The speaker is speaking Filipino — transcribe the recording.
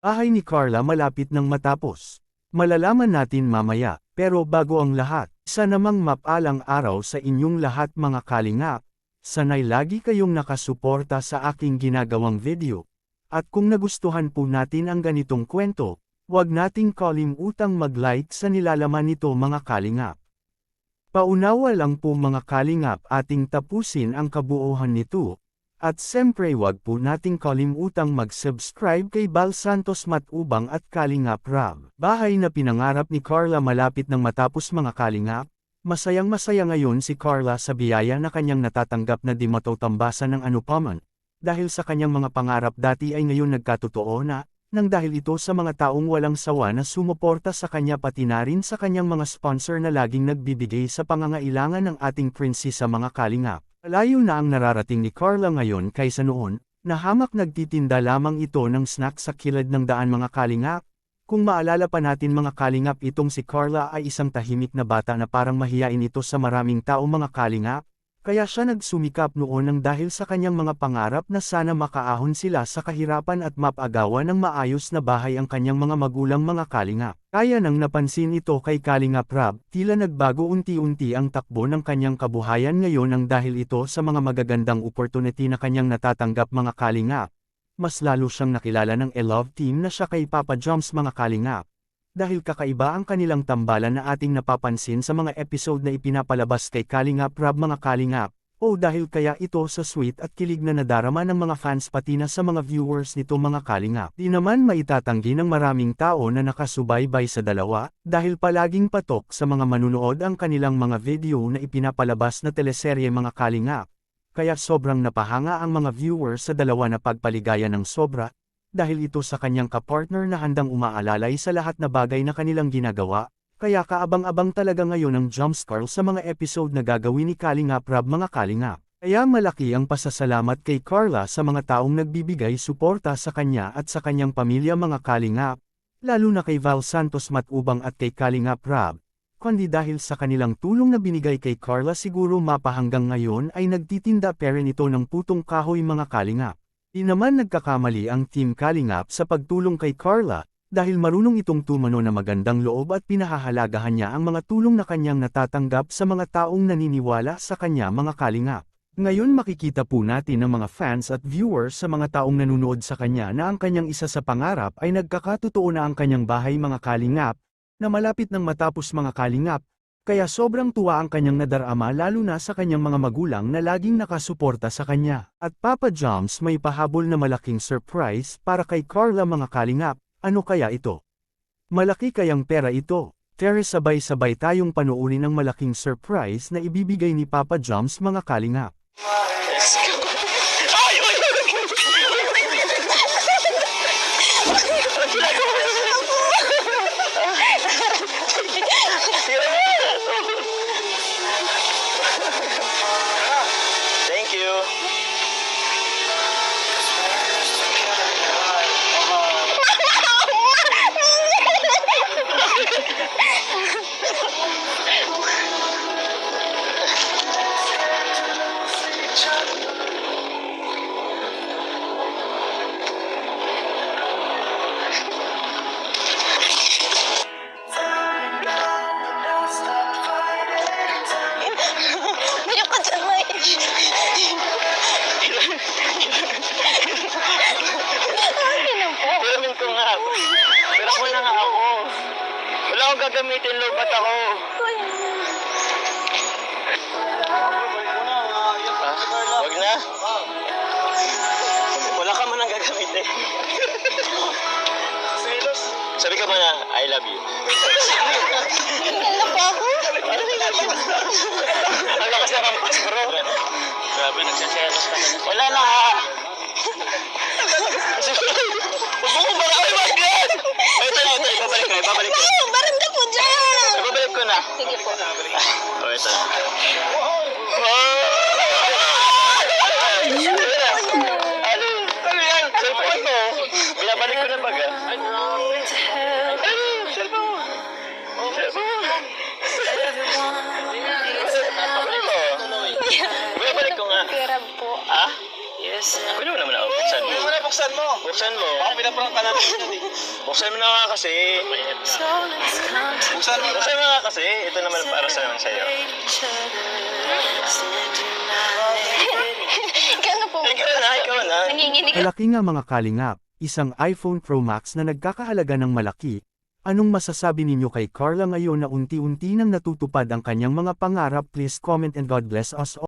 Bahay ni Carla malapit ng matapos. Malalaman natin mamaya, pero bago ang lahat, isa namang mapalang araw sa inyong lahat mga kalingap. Sanay lagi kayong nakasuporta sa aking ginagawang video. At kung nagustuhan po natin ang ganitong kwento, huwag nating kalimutang mag-like sa nilalaman nito mga kalingap. Paunawa lang po mga kalingap ating tapusin ang kabuuan nito. At siyempre wag po nating kalimutang mag-subscribe kay Bal Santos Matubang at Kalingap Rab. Bahay na pinangarap ni Carla malapit ng matapos mga kalingap. Masayang masaya ngayon si Carla sa biyaya na kanyang natatanggap na di matutambasan ng anupaman. Dahil sa kanyang mga pangarap dati ay ngayon nagkatotoo na, nang dahil ito sa mga taong walang sawa na sumuporta sa kanya pati na rin sa kanyang mga sponsor na laging nagbibigay sa pangangailangan ng ating prinsesa mga kalingap. Malayo na ang nararating ni Carla ngayon kaysa noon, na hamak nagtitinda lamang ito ng snack sa kilid ng daan mga kalingap. Kung maalala pa natin mga kalingap itong si Carla ay isang tahimik na bata na parang mahiyain ito sa maraming tao mga kalingap. Kaya siya nagsumikap noon nang dahil sa kanyang mga pangarap na sana makaahon sila sa kahirapan at mapagawa ng maayos na bahay ang kanyang mga magulang mga kalingap. Kaya nang napansin ito kay Kalingap Rab, tila nagbago unti-unti ang takbo ng kanyang kabuhayan ngayon nang dahil ito sa mga magagandang opportunity na kanyang natatanggap mga kalingap. Mas lalo siyang nakilala ng I-Love team na siya kay Papa Joms mga kalingap. Dahil kakaiba ang kanilang tambalan na ating napapansin sa mga episode na ipinapalabas kay Kalingap Rab mga kalingap, o dahil kaya ito sa sweet at kilig na nadarama ng mga fans pati na sa mga viewers nito mga kalingap. Di naman maitatanggi ng maraming tao na nakasubaybay sa dalawa, dahil palaging patok sa mga manunood ang kanilang mga video na ipinapalabas na teleserye mga kalingap. Kaya sobrang napahanga ang mga viewers sa dalawa na pagpaligaya ng sobra, dahil ito sa kanyang kapartner na handang umaalalay sa lahat na bagay na kanilang ginagawa, kaya kaabang-abang talaga ngayon ang jumpscare sa mga episode na gagawin ni Kalingap Rab mga kalingap. Kaya malaki ang pasasalamat kay Carla sa mga taong nagbibigay suporta sa kanya at sa kanyang pamilya mga kalingap, lalo na kay Val Santos Matubang at kay Kalingap Rab, kundi dahil sa kanilang tulong na binigay kay Carla siguro mapahanggang ngayon ay nagtitinda pa rin ito ng putong kahoy mga kalingap. Di naman nagkakamali ang Team Kalingap sa pagtulong kay Carla, dahil marunong itong tumano na magandang loob at pinahahalagahan niya ang mga tulong na kanyang natatanggap sa mga taong naniniwala sa kanya mga kalingap. Ngayon makikita po natin ang mga fans at viewers sa mga taong nanunood sa kanya na ang kanyang isa sa pangarap ay nagkakatotoo na ang kanyang bahay mga kalingap, na malapit ng matapos mga kalingap. Kaya sobrang tuwa ang kanyang nadarama lalo na sa kanyang mga magulang na laging nakasuporta sa kanya. At Papa Joms may pahabol na malaking surprise para kay Carla mga kalingap. Ano kaya ito? Malaki kayang pera ito? Tara sabay-sabay tayong panuorin ang malaking surprise na ibibigay ni Papa Joms mga kalingap. Let's go. Thank you. Banyak ka dyan, May. Piramin ko nga. Pira mo na nga ako. Wala akong gagamitin, lobat ako. Wag na. Wala ka man ang gagamitin. Sabi ka muna, I love you. Ano ba ako? Ang lakas na rampas, bro. Grabe, nagsaselos ka na. Wala na nga. Huwag mo ba? Oh my God! Ito, ibabalik ko, ibabalik ko. Baranda po dyan! Ibabalik ko na. Sige po. Oh, ito. Ano yan? Cellphone mo. Binabalik ko na baga. Binabalik ko nga. Pera po. Ah? Pwede mo naman ako. Buksan mo. Buksan mo. Buksan mo. Ako pinaprang ka natin yun eh. Buksan mo na nga kasi. Buksan mo. Buksan mo nga kasi. Ito naman para sa naman sa'yo. Ikaw na po. Ikaw na. Nanginginig. Malaki nga mga kalingap, isang iPhone Pro Max na nagkakahalaga ng malaki. Anong masasabi ninyo kay Carla ngayon na unti-unti nang natutupad ang kanyang mga pangarap? Please comment and God bless us all.